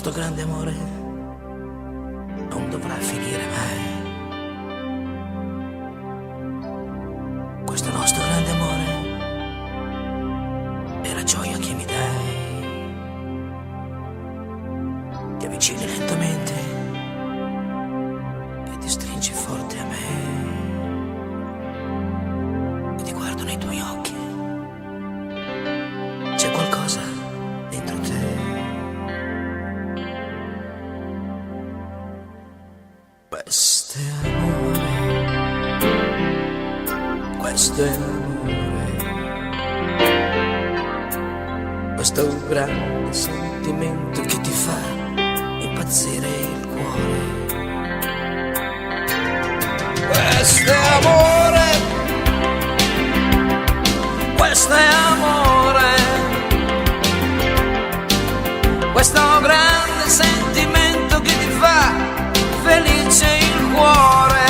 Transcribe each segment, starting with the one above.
nostro grande amore non dovrà finire mai. Questo nostro grande amore è la gioia che mi dai. Ti avvicini lentamente e ti stringi forte a me e ti guardo nei tuoi occhi. C'è qualcosa dentro te. Questo è amore, questo è amore, questo è un grande sentimento che ti fa impazzire il cuore. Questo è amore, questo è amore, questo grande sentimento che ti fa felice il cuore.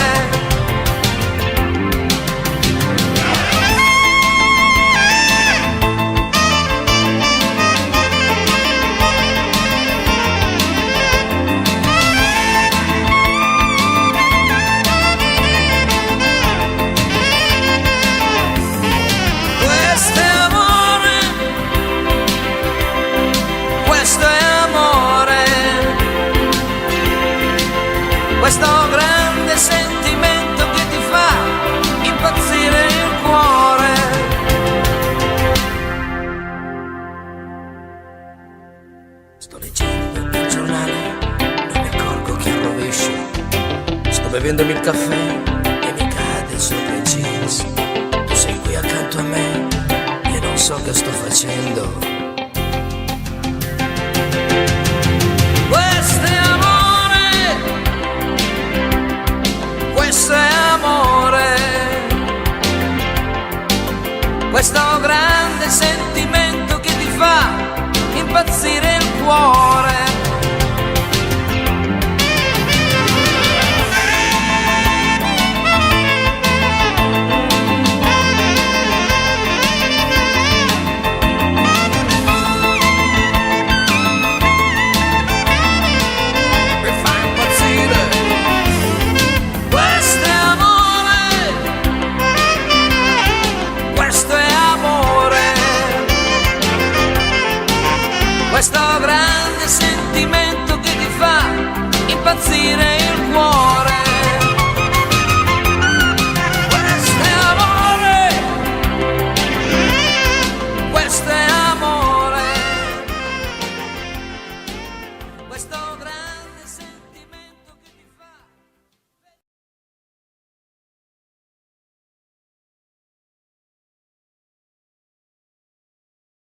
Questo è amore, questo è amore, questo grande sentimento che ti fa impazzire il cuore. Sto leggendo il giornale, non mi accorgo che al rovescio sto bevendomi il caffè e mi cade sopra i jeans. Tu sei qui accanto a me e non so che sto facendo. Questo è amore, questo è amore, questo grande sentimento che ti fa impazzire il cuore.